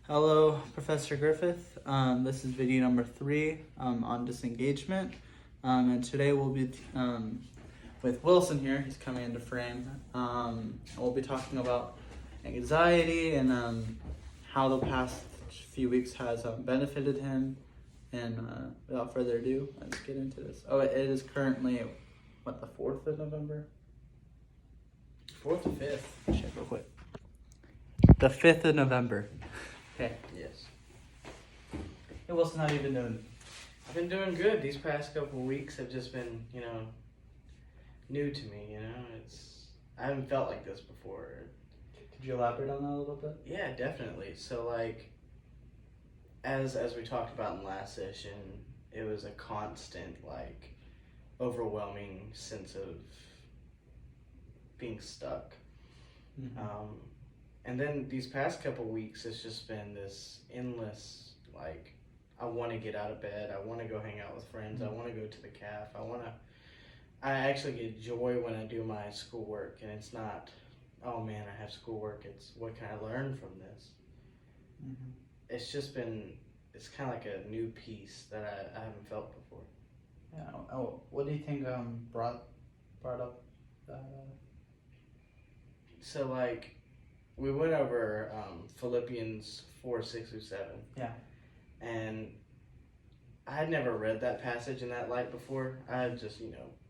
Hello, Professor Griffith. This is video number 3 on disengagement. And today we'll be with Wilson here. He's coming into frame. We'll be talking about anxiety and how the past few weeks has benefited him. And without further ado, let's get into this. Oh, it is currently, the 4th of November? 4th or 5th? Check real quick. The 5th of November. Okay. Yes. Hey Wilson, how you been doing? I've been doing good. These past couple of weeks have just been, new to me, I haven't felt like this before. Could you elaborate on that a little bit? Yeah, definitely. So as we talked about in the last session, it was a constant, overwhelming sense of being stuck. Mm-hmm. And then these past couple weeks, it's just been this endless, I want to get out of bed. I want to go hang out with friends. Mm-hmm. I want to go to the caf. I actually get joy when I do my schoolwork, and it's not, oh man, I have schoolwork. It's what can I learn from this? Mm-hmm. It's just been, it's kind of like a new piece that I haven't felt before. Yeah. Oh, what do you think brought up that? So we went over Philippians 4:6-7. Yeah. And I had never read that passage in that light before. I had just,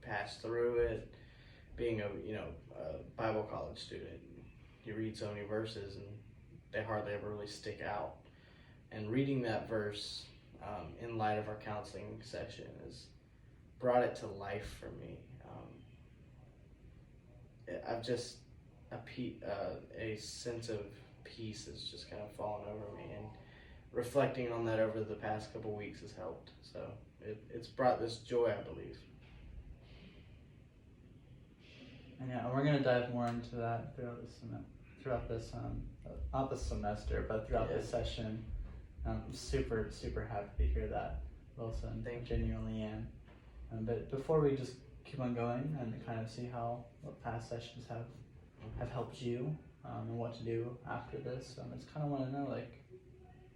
passed through it, being a Bible college student. You read so many verses and they hardly ever really stick out. And reading that verse in light of our counseling session has brought it to life for me. I've just, a sense of peace has just kind of fallen over me, and reflecting on that over the past couple weeks has helped. So it's brought this joy, I believe. And yeah, we're gonna dive more into that throughout this not this semester, but throughout this session. I'm super happy to hear that, Wilson. Thank you. Genuinely am. But before we just keep on going and kind of see how what past sessions have helped you and what to do after this, I just kind of want to know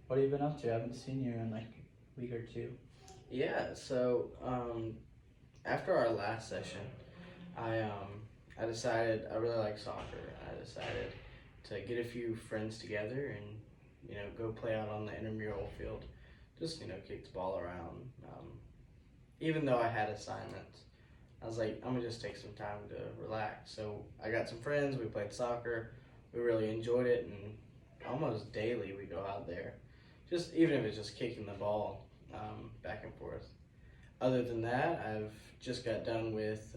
what have you been up to? I haven't seen you in a week or two. Yeah, so after our last session, I decided I really like soccer. I decided to get a few friends together and go play out on the intramural field. Just kick the ball around. Even though I had assignments, I was like, I'm gonna just take some time to relax. So I got some friends. We played soccer. We really enjoyed it, and almost daily we go out there. Just even if it's just kicking the ball back and forth. Other than that, I've just got done with,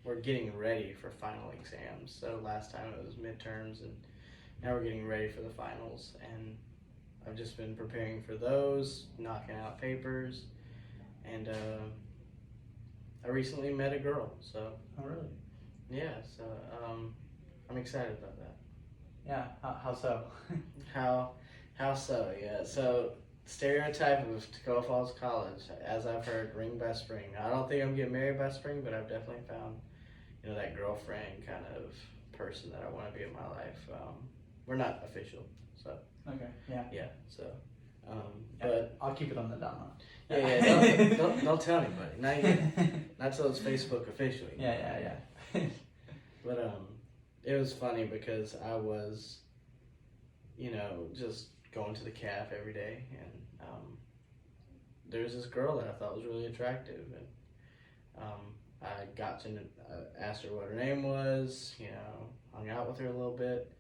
we're getting ready for final exams. So last time it was midterms, and now we're getting ready for the finals. And I've just been preparing for those, knocking out papers, and I recently met a girl. So. Oh really? Yeah. So I'm excited about that. Yeah. How so? How so? Yeah. So stereotype of Tacoma Falls College, as I've heard, ring by spring. I don't think I'm getting married by spring, but I've definitely found, that girlfriend kind of person that I want to be in my life. We're not official, so. Okay. Yeah. Yeah. So. Yeah, but I'll keep it on the down low. Yeah. Don't tell anybody. Not till it's Facebook officially. Yeah. But it was funny because I was, just going to the caf every day, and there was this girl that I thought was really attractive, and I got to asked her what her name was, hung out with her a little bit,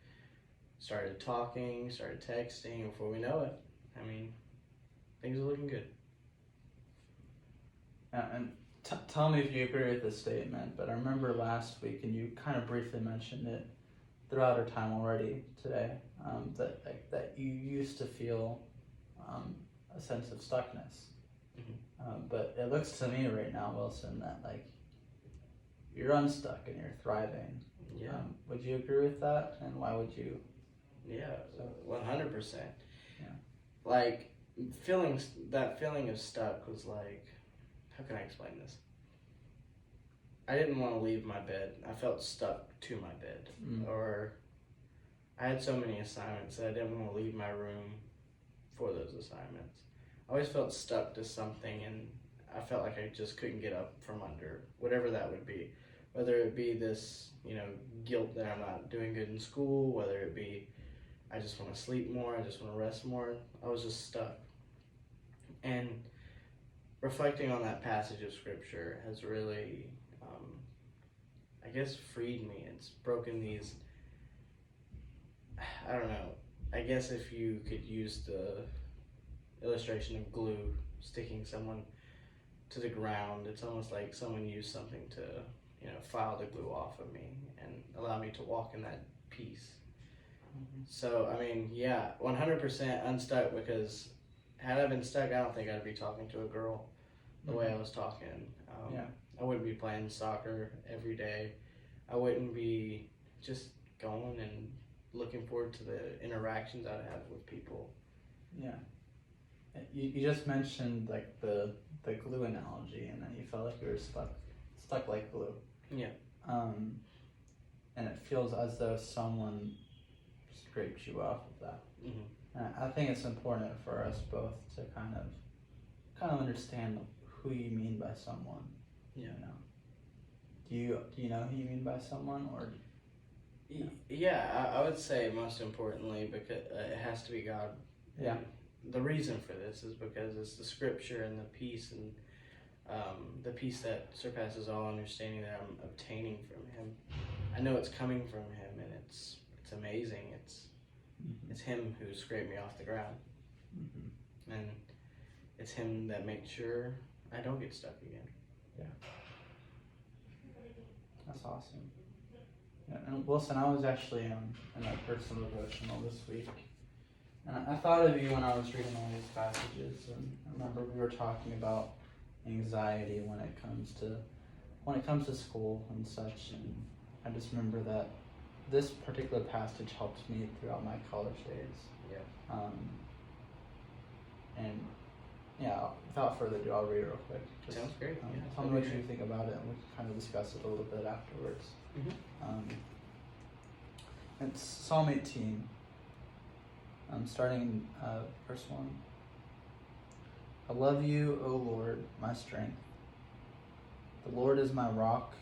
started talking, started texting. Before we know it, things are looking good. And tell me if you agree with this statement, but I remember last week, and you kind of briefly mentioned it throughout our time already today, that you used to feel a sense of stuckness. Mm-hmm. But it looks to me right now, Wilson, that you're unstuck and you're thriving. Yeah. Would you agree with that? And why would you? Yeah, 100%. Yeah. That feeling of stuck was how can I explain this? I didn't want to leave my bed. I felt stuck to my bed. Or I had so many assignments that I didn't want to leave my room for those assignments. I always felt stuck to something, and I felt like I just couldn't get up from under whatever that would be. Whether it be this, guilt that I'm not doing good in school, whether it be I just want to sleep more, I just want to rest more. I was just stuck. And reflecting on that passage of scripture has really, I guess, freed me. It's broken these, I don't know, I guess if you could use the illustration of glue sticking someone to the ground, it's almost like someone used something to, file the glue off of me and allow me to walk in that peace. Mm-hmm. So, 100% unstuck, because had I been stuck, I don't think I'd be talking to a girl the way I was talking. I wouldn't be playing soccer every day. I wouldn't be just going and looking forward to the interactions I'd have with people. Yeah. You just mentioned like the glue analogy, and then you felt like you were stuck like glue. Yeah. And it feels as though someone scraped you off of that. Mm-hmm. And I think it's important for us both to kind of understand who you mean by someone. Yeah. Do you know who you mean by someone, or? Yeah, I would say most importantly, because it has to be God. Yeah. The reason for this is because it's the scripture and the peace, and the peace that surpasses all understanding that I'm obtaining from Him. I know it's coming from Him, and it's amazing. It's Him who scraped me off the ground, and it's Him that makes sure I don't get stuck again. Yeah, that's awesome. Yeah, and Wilson, I was actually in a personal devotional this week, and I thought of you when I was reading all these passages, and I remember we were talking about anxiety when it comes to school and such, and I just remember that this particular passage helped me throughout my college days. Yeah. And yeah, without further ado, I'll read it real quick. Sounds great. Tell me what you think about it, and we can kind of discuss it a little bit afterwards. Mm-hmm. It's Psalm 18, starting in verse 1. I love you, O Lord, my strength. The Lord is my rock,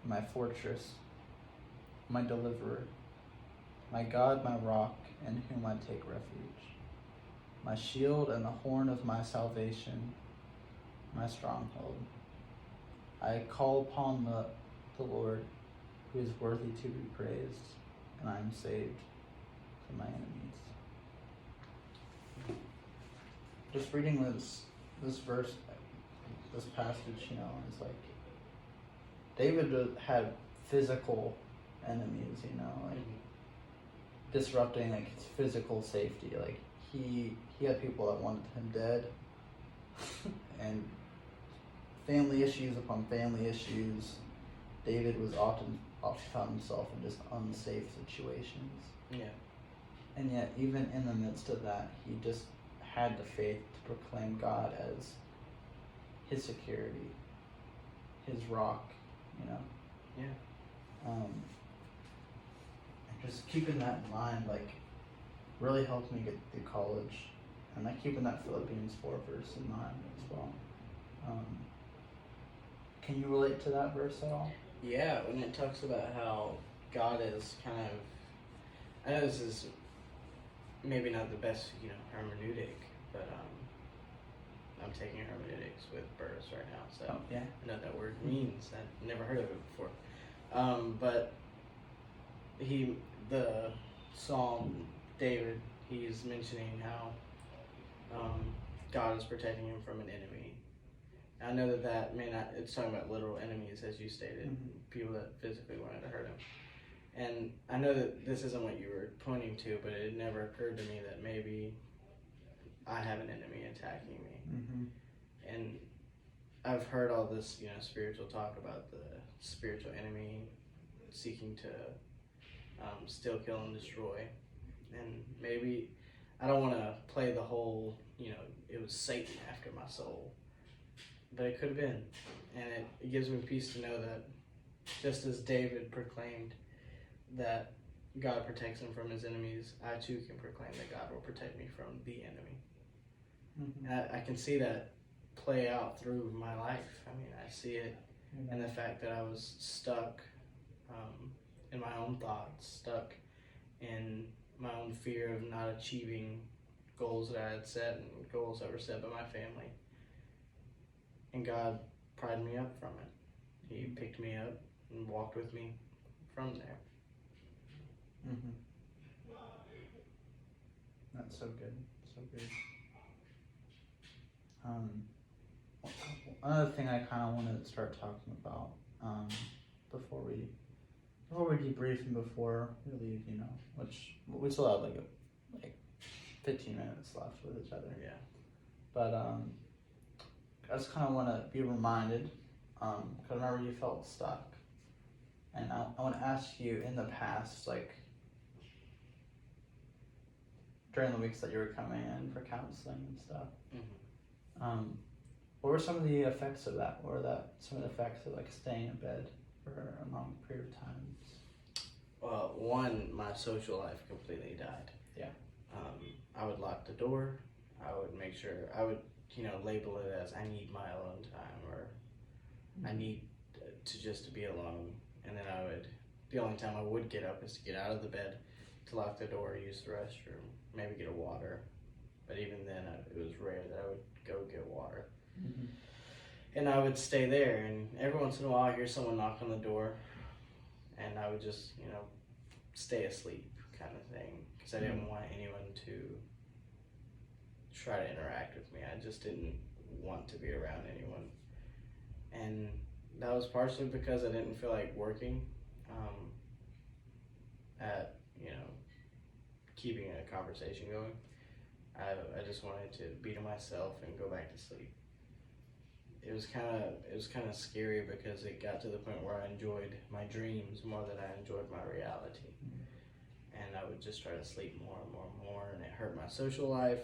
my fortress, my deliverer, my God, my rock, in whom I take refuge, my shield and the horn of my salvation, my stronghold. I call upon the Lord, who is worthy to be praised, and I am saved from my enemies. Just reading this verse, this passage, it's like David had physical enemies, disrupting like his physical safety. Like he had people that wanted him dead, and family issues upon family issues. David was often found himself in just unsafe situations. Yeah. And yet, even in the midst of that, he just had the faith to proclaim God as his security, his rock, Yeah. And just keeping that in mind, really helped me get through college. And keeping that Philippians 4 verse in mind as well. Can you relate to that verse at all? Yeah, when it talks about how God is kind of, I know this is maybe not the best, hermeneutic, but I'm taking hermeneutics with Burris right now, so yeah. I know that word means. I've never heard of it before. But the Psalm, David, he's mentioning how God is protecting him from an enemy. I know that may not, it's talking about literal enemies, as you stated, people that physically wanted to hurt him. And I know that this isn't what you were pointing to, but it never occurred to me that maybe I have an enemy attacking me. And I've heard all this, spiritual talk about the spiritual enemy seeking to steal, kill, and destroy. And maybe I don't want to play the whole, it was Satan after my soul. But it could have been. And it gives me peace to know that just as David proclaimed that God protects him from his enemies, I too can proclaim that God will protect me from the enemy. Mm-hmm. And I can see that play out through my life. I mean, I see it in the fact that I was stuck in my own thoughts, stuck in my own fear of not achieving goals that I had set and goals that were set by my family. And God pried me up from it. He picked me up and walked with me from there. Mm-hmm. That's so good. So good. Another thing I kind of wanted to start talking about before we debrief and before we leave, which we still have like 15 minutes left with each other. Yeah. But I just kind of want to be reminded, because I remember you felt stuck, and I want to ask you, in the past, like during the weeks that you were coming in for counseling and stuff, what were some of the effects of that? What were some of the effects of like staying in bed for a long period of time? Well, one, my social life completely died. Yeah. I would lock the door. I would make sure, I would, label it as I need my alone time, or I need to be alone. And then the only time I would get up is to get out of the bed, to lock the door, use the restroom, maybe get a water. But even then, it was rare that I would go get water. Mm-hmm. And I would stay there, and every once in a while I hear someone knock on the door, and I would just, stay asleep kind of thing, because I didn't want anyone to try to interact with me. I just didn't want to be around anyone. And that was partially because I didn't feel like working at, keeping a conversation going. I just wanted to be to myself and go back to sleep. It was kind of scary, because it got to the point where I enjoyed my dreams more than I enjoyed my reality. And I would just try to sleep more and more and more, and it hurt my social life.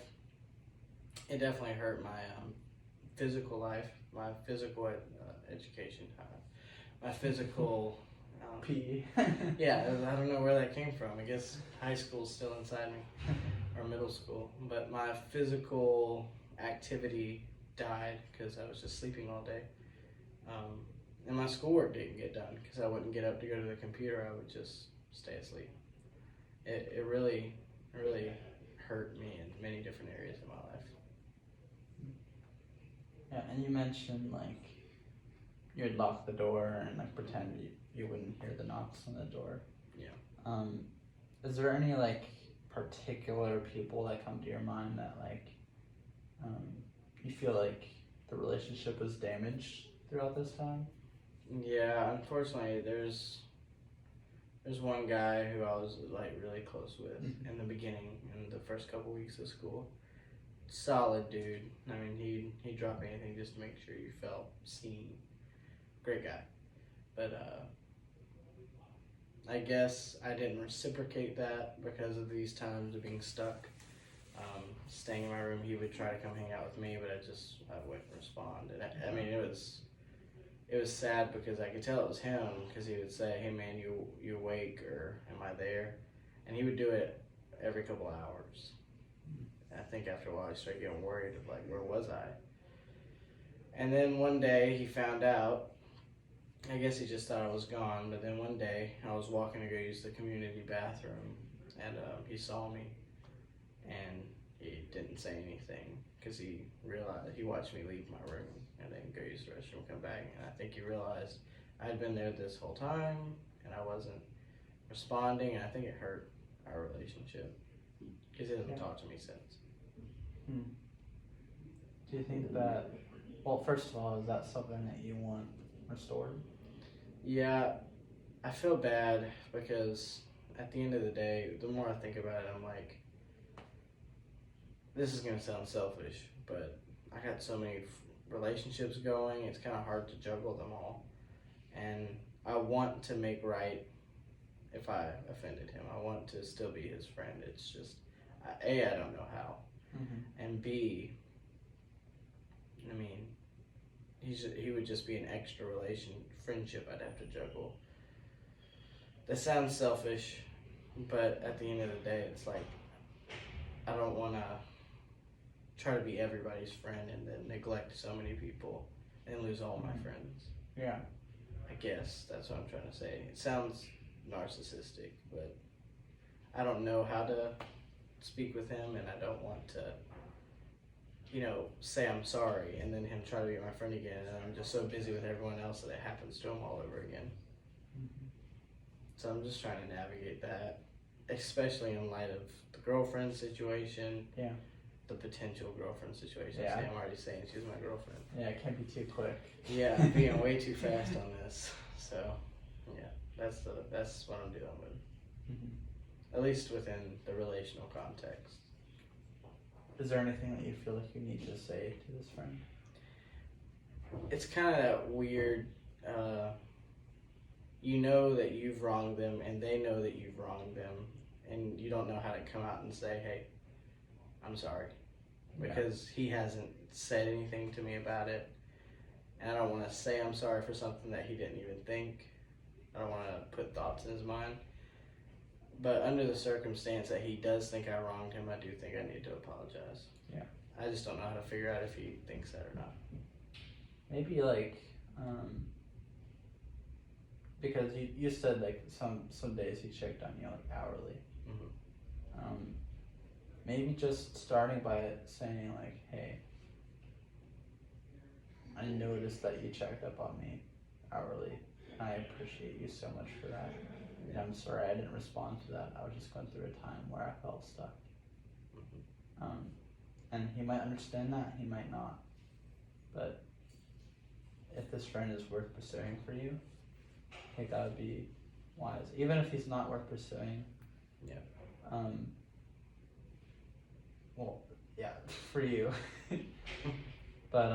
It definitely hurt my physical life, my physical education, my physical PE. Yeah, I don't know where that came from. I guess high school's still inside me, or middle school. But my physical activity died because I was just sleeping all day. And my schoolwork didn't get done because I wouldn't get up to go to the computer. I would just stay asleep. It really hurt me in many different areas of my life. Yeah, and you mentioned like you'd lock the door and like pretend you wouldn't hear the knocks on the door. Yeah. Is there any like particular people that come to your mind that like you feel like the relationship was damaged throughout this time? Yeah, unfortunately, there's one guy who I was like really close with in the beginning, in the first couple weeks of school. Solid dude. I mean, he'd drop anything just to make sure you felt seen. Great guy. But I guess I didn't reciprocate that because of these times of being stuck. Staying in my room, he would try to come hang out with me, but I wouldn't respond. And I mean, it was sad because I could tell it was him, because he would say, "Hey man, you awake, or am I there?" And he would do it every couple hours. And I think after a while I started getting worried of like, where was I? And then one day he found out. I guess he just thought I was gone, but then one day I was walking to go use the community bathroom, and he saw me, and he didn't say anything because he watched me leave my room and then go use the restroom, come back, and I think he realized I had been there this whole time and I wasn't responding, and I think it hurt our relationship because he hasn't talked to me since. Do you think that, well, first of all, is that something that you want restored? Yeah, I feel bad because at the end of the day, the more I think about it, I'm like, this is going to sound selfish, but I got so many relationships going, it's kind of hard to juggle them all. And I want to make right if I offended him. I want to still be his friend. It's just, A, I don't know how. And B, I mean, he would just be an extra friendship I'd have to juggle. That sounds selfish, But at the end of the day, it's like I don't want to try to be everybody's friend and then neglect so many people and lose all my friends. Yeah. I guess that's what I'm trying to say. It sounds narcissistic, but I don't know how to speak with him, and I don't want to, say I'm sorry and then him try to be my friend again, and I'm just so busy with everyone else that it happens to him all over again. Mm-hmm. So I'm just trying to navigate that, especially in light of the girlfriend situation. Yeah. The potential girlfriend situation. Yeah. See, I'm already saying she's my girlfriend. Yeah, it can't be too quick. Yeah, I'm being way too fast on this. So, yeah, that's what I'm dealing with. Mm-hmm. At least within the relational context. Is there anything that you feel like you need to say to this friend? It's kind of that weird, you know that you've wronged them and they know that you've wronged them, and you don't know how to come out and say, hey, I'm sorry. Because he hasn't said anything to me about it, and I don't want to say I'm sorry for something that he didn't even think. I don't want to put thoughts in his mind. But under the circumstance that he does think I wronged him, I do think I need to apologize. Yeah. I just don't know how to figure out if he thinks that or not. Maybe because you said like some days he checked on you like hourly. Mm-hmm. Maybe just starting by saying like, hey, I noticed that you checked up on me hourly. I appreciate you so much for that. And I'm sorry I didn't respond to that. I was just going through a time where I felt stuck. Mm-hmm. And he might understand that, he might not. But if this friend is worth pursuing for you, I think that would be wise. Even if he's not worth pursuing. Yeah. Well, yeah, for you. But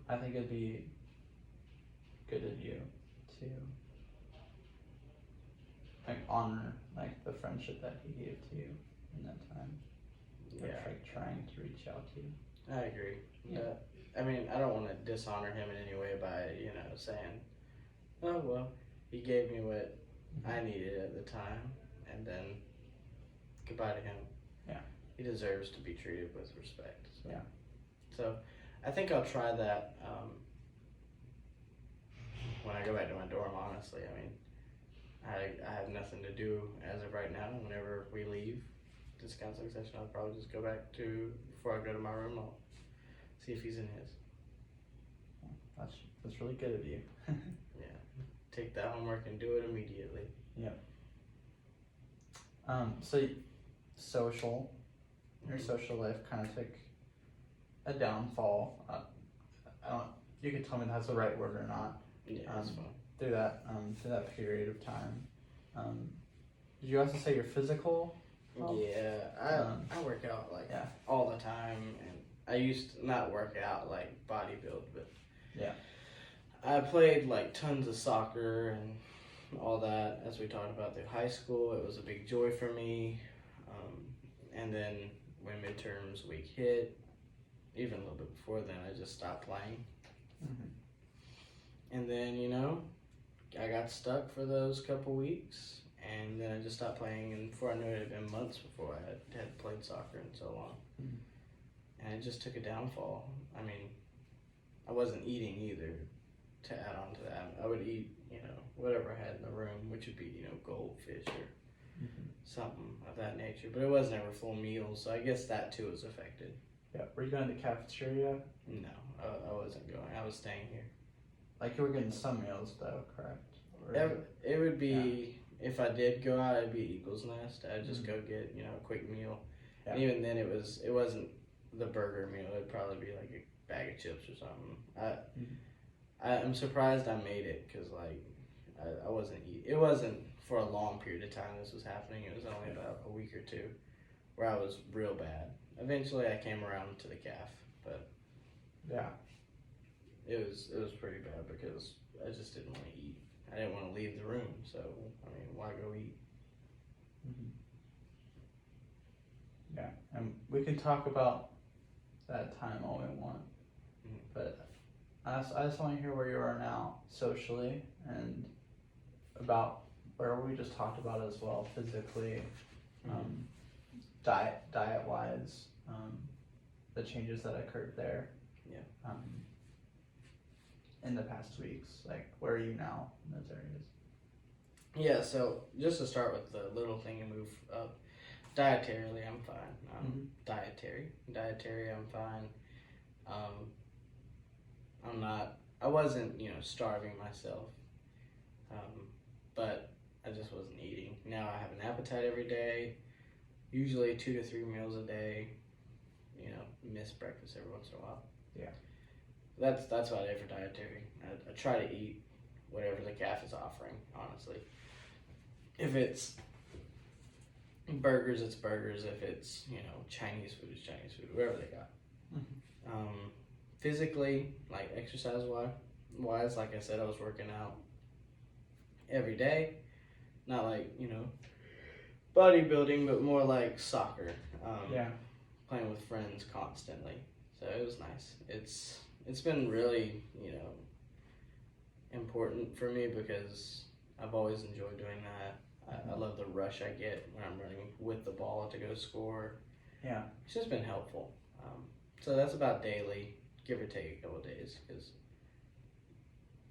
I think it'd be good of you to honor the friendship that he gave to you in that time. Yeah. Trying to reach out to you. I agree. Yeah. I mean, I don't want to dishonor him in any way by, saying, oh, well, he gave me what I needed at the time, and then goodbye to him. Yeah. He deserves to be treated with respect. So. Yeah. So I think I'll try that when I go back to my dorm, honestly. I mean, I have nothing to do as of right now. Whenever we leave this counseling session, I'll probably just go back before I go to my room, I'll see if he's in his. That's really good of you. Yeah. Take that homework and do it immediately. Yep. So your social life kind of took a downfall. You can tell me that's the right word or not. Yeah, that's fine. Through that period of time. Did you also say your physical health? Yeah, I work out all the time, and I used to not work out like bodybuild, but yeah, I played tons of soccer and all that. As we talked about through high school, it was a big joy for me. And then when midterms week hit, even a little bit before then, I just stopped playing. Mm-hmm. And then I got stuck for those couple weeks, and then I just stopped playing, and before I knew it, it had been months before I had played soccer in so long. Mm-hmm. And it just took a downfall. I mean, I wasn't eating either to add on to that. I would eat, whatever I had in the room, which would be, goldfish or something of that nature. But it was never full meals, so I guess that too was affected. Yeah, were you going to the cafeteria? No, I wasn't going. I was staying here. You were getting some meals though, correct? It would be, if I did go out, it'd be Eagle's Nest. I'd just go get, a quick meal. Yeah. And even then, it wasn't the burger meal. It'd probably be like a bag of chips or something. I'm surprised I made it, because I wasn't eating. It wasn't for a long period of time this was happening. It was only about a week or two where I was real bad. Eventually, I came around to the calf, but yeah, it was pretty bad because I just didn't want to eat. I didn't want to leave the room, so why go eat? Mm-hmm. Yeah, and we can talk about that time all we want, but I just want to hear where you are now socially and about where we just talked about as well, physically, diet wise, the changes that occurred there. Yeah. In the past weeks, like where are you now in those areas? Yeah, so just to start with the little thing and move up, dietarily I'm fine. Dietary I'm fine. I wasn't, starving myself, but I just wasn't eating. Now I have an appetite every day, usually 2 to 3 meals a day, miss breakfast every once in a while. Yeah. That's about it for dietary. I try to eat whatever the calf is offering, honestly. If it's burgers, it's burgers. If it's, Chinese food, it's Chinese food, whatever they got. Physically, like exercise-wise, like I said, I was working out every day. Not like, bodybuilding, but more like soccer. Playing with friends constantly. So it was nice. It's been really, important for me because I've always enjoyed doing that. I love the rush I get when I'm running with the ball to go score. Yeah. It's just been helpful. So that's about daily, give or take a couple of days, because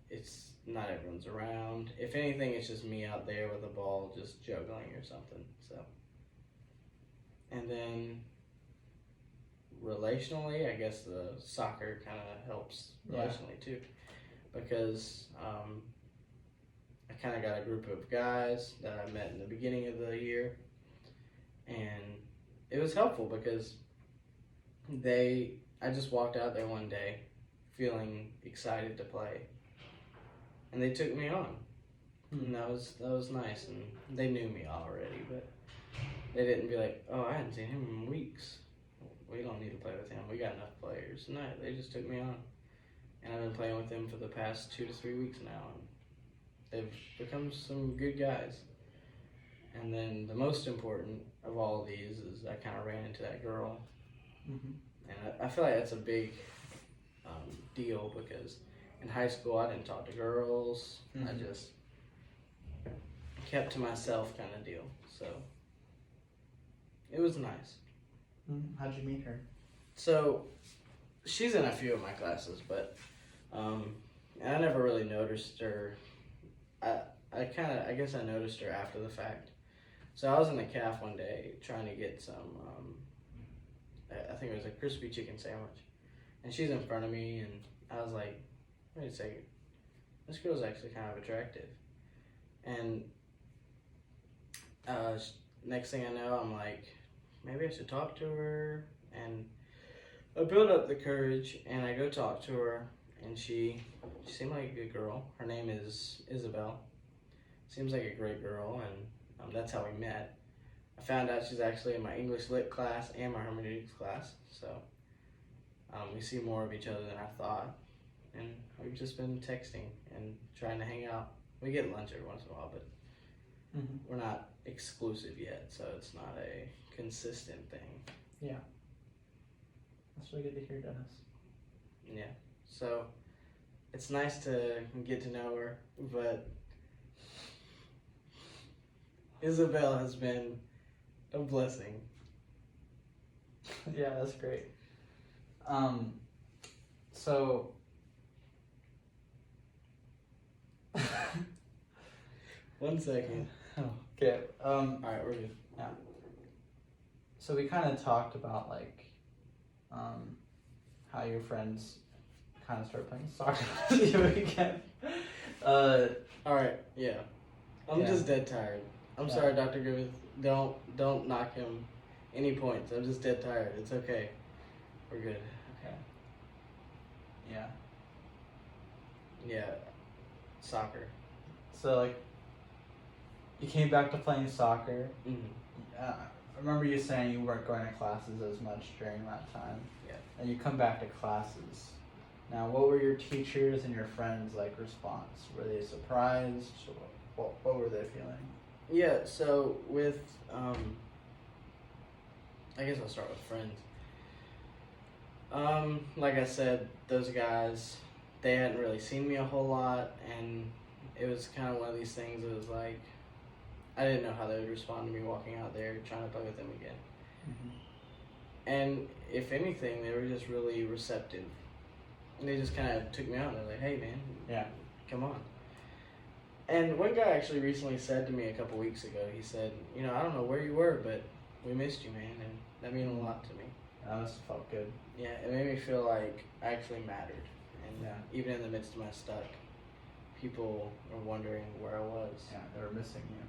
it's not everyone's around. If anything, it's just me out there with a ball just juggling or something. So, and then relationally, I guess the soccer kind of helps relationally too, because I kind of got a group of guys that I met in the beginning of the year, and it was helpful because I just walked out there one day feeling excited to play, and they took me on, and that was nice, and they knew me already, but they didn't be like, oh, I hadn't seen him in weeks. We don't need to play with him. We got enough players. No, they just took me on. And I've been playing with them for the past 2 to 3 weeks now. And they've become some good guys. And then the most important of all of these is I kind of ran into that girl. And I feel like that's a big deal because in high school I didn't talk to girls. I just kept to myself kind of deal. So it was nice. How'd you meet her? So, she's in a few of my classes, but and I never really noticed her. I guess I noticed her after the fact. So I was in the calf one day trying to get some, I think it was a crispy chicken sandwich, and she's in front of me, and I was like, wait a second, this girl's actually kind of attractive, and next thing I know, I'm like, maybe I should talk to her, and I build up the courage, and I go talk to her, and she seemed like a good girl. Her name is Isabel. Seems like a great girl, and that's how we met. I found out she's actually in my English Lit class and my hermeneutics class, so we see more of each other than I thought, and we've just been texting and trying to hang out. We get lunch every once in a while, but we're not exclusive yet, so it's not a consistent thing. Yeah. That's really good to hear, Dennis. Yeah. So it's nice to get to know her, but Isabel has been a blessing. Yeah, that's great. So One second. Okay. Alright, we're good. Yeah. So we kind of talked about like how your friends kind of started playing soccer with you again. Alright, yeah. I'm just dead tired. I'm sorry, Dr. Griffith. Don't knock him any points. I'm just dead tired. It's okay. We're good. Okay. Yeah. Yeah. Soccer. So like, you came back to playing soccer. Mm-hmm. I remember you saying you weren't going to classes as much during that time. Yeah. And you come back to classes. Now, what were your teachers and your friends' like response? Were they surprised? What were they feeling? Yeah, so with, I guess I'll start with friends. Like I said, those guys, they hadn't really seen me a whole lot, and it was kind of one of these things that was like, I didn't know how they would respond to me walking out there trying to play with them again. Mm-hmm. And if anything, they were just really receptive. And they just kind of took me out and they're like, hey man, Yeah. come on. And one guy actually recently said to me a couple weeks ago, he said, you know, I don't know where you were, but we missed you, man. And that meant a lot to me. That must have felt good. Yeah, it made me feel like I actually mattered. And Yeah. even in the midst of my stuck, people were wondering where I was. Yeah, they were missing you.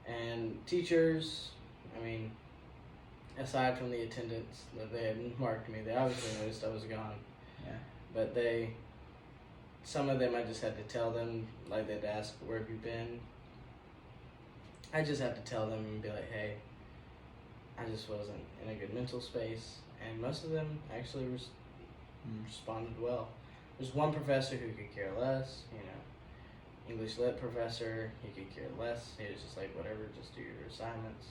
And teachers, I mean, aside from the attendance that they had marked me, they obviously noticed I was gone. Yeah. But some of them I just had to tell them, like they'd ask, where have you been? I just had to tell them and be like, hey, I just wasn't in a good mental space. And most of them actually responded well. There's one professor who could care less, you know, English lit professor, he could care less. He was just like, whatever, just do your assignments.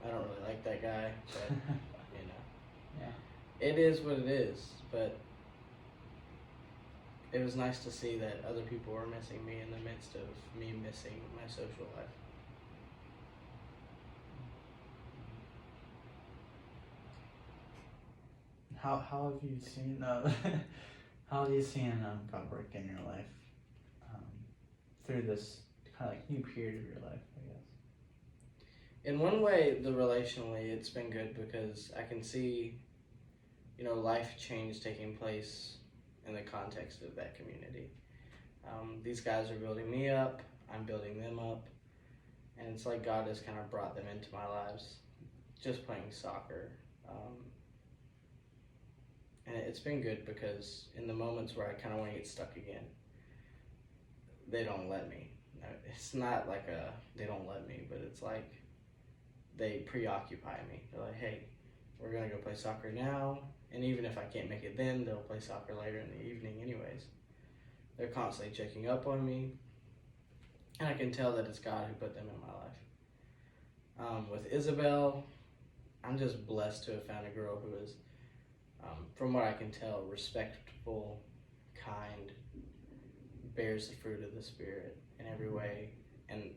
I don't really like that guy, but, you know. Yeah. It is what it is, but it was nice to see that other people were missing me in the midst of me missing my social life. How have you seen how have you seen God work in your life through this kind of like new period of your life, I guess? In one way, relationally, it's been good because I can see, you know, life change taking place in the context of that community. These guys are building me up, I'm building them up, and it's like God has kind of brought them into my lives, just playing soccer. And it's been good because in the moments where I kind of want to get stuck again, they don't let me. It's not like they don't let me, but it's like they preoccupy me. They're like, hey, we're going to go play soccer now. And even if I can't make it then, they'll play soccer later in the evening anyways. They're constantly checking up on me. And I can tell that it's God who put them in my life. With Isabel, I'm just blessed to have found a girl who is, from what I can tell, respectful, kind, bears the fruit of the Spirit in every way. And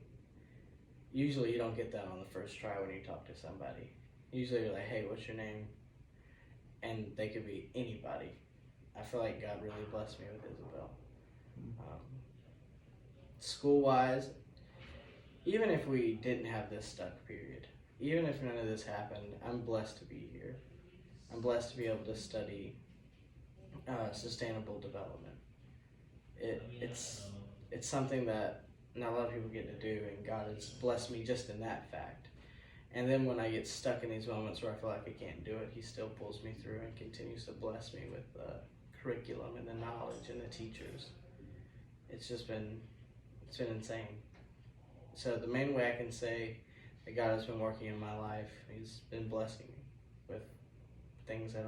usually you don't get that on the first try when you talk to somebody. Usually you're like, hey, what's your name? And they could be anybody. I feel like God really blessed me with Isabel. School-wise, even if we didn't have this stuck period, even if none of this happened, I'm blessed to be here. I'm blessed to be able to study sustainable development. It's something that not a lot of people get to do, and God has blessed me just in that fact. And then when I get stuck in these moments where I feel like I can't do it, He still pulls me through and continues to bless me with the curriculum and the knowledge and the teachers. It's been insane. So the main way I can say that God has been working in my life, He's been blessing me with things I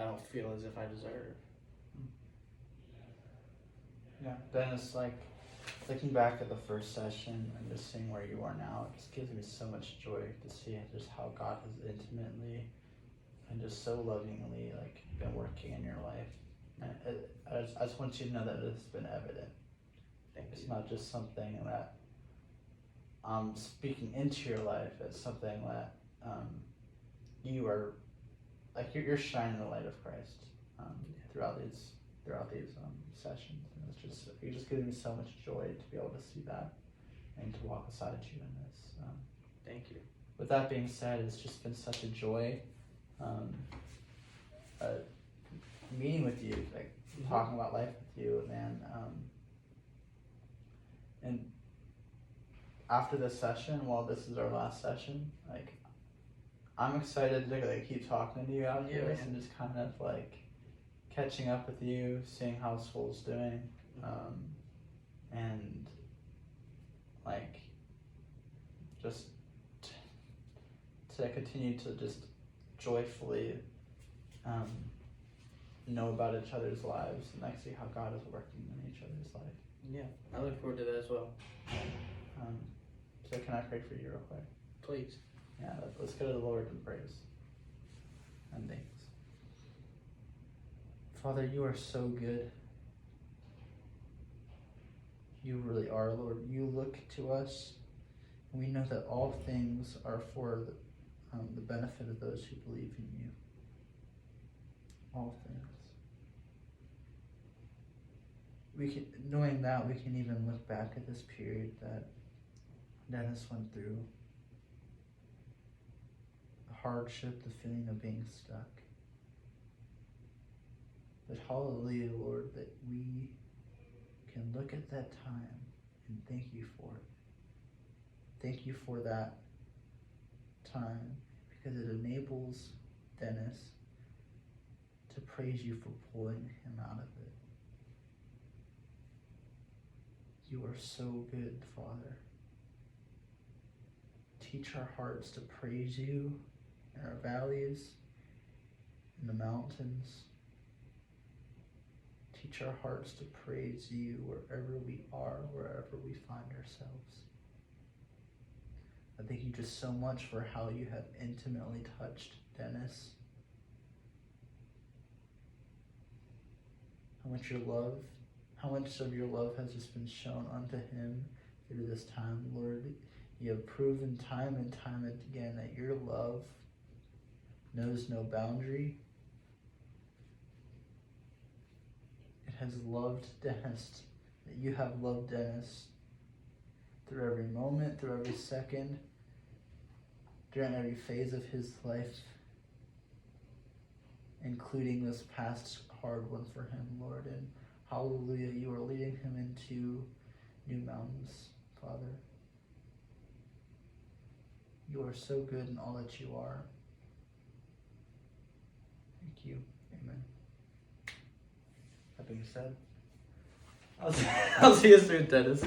don't feel as if I deserve. Yeah, then it's like looking back at the first session and just seeing where you are now, it just gives me so much joy to see just how God has intimately and just so lovingly like been working in your life. And I just want you to know that it has been evident. It's not just something that I'm speaking into your life. It's something that you are like you're shining the light of Christ throughout these sessions. And it just gives me so much joy to be able to see that and to walk beside you in this. Thank you. With that being said, it's just been such a joy meeting with you, like talking about life with you, man. And after this session, while this is our last session, like I'm excited to like keep talking to you after this and just kind of like catching up with you, seeing how school's doing, and like just to continue to just joyfully know about each other's lives and like see how God is working in each other's life. Yeah, I look forward to that as well. So can I pray for you real quick? Please. Yeah, let's go to the Lord in praise and thanks. Father, you are so good. You really are, Lord. You look to us, and we know that all things are for the benefit of those who believe in you. All things. Knowing that, we can even look back at this period that Dennis went through. The hardship, the feeling of being stuck. But hallelujah, Lord, that we can look at that time and thank you for it. Thank you for that time, because it enables Dennis to praise you for pulling him out of it. You are so good, Father. Teach our hearts to praise you in our valleys, in the mountains. Teach our hearts to praise you wherever we are, wherever we find ourselves. I thank you just so much for how you have intimately touched Dennis. How much of your love has just been shown unto him through this time, Lord. You have proven time and time again that your love knows no boundary. It has loved Dennis, that you have loved Dennis through every moment, through every second, during every phase of his life, including this past hard one for him, Lord. And hallelujah, you are leading him into new mountains, Father. You are so good in all that you are. Thank you. Amen. That being said, I'll see you soon, Dennis.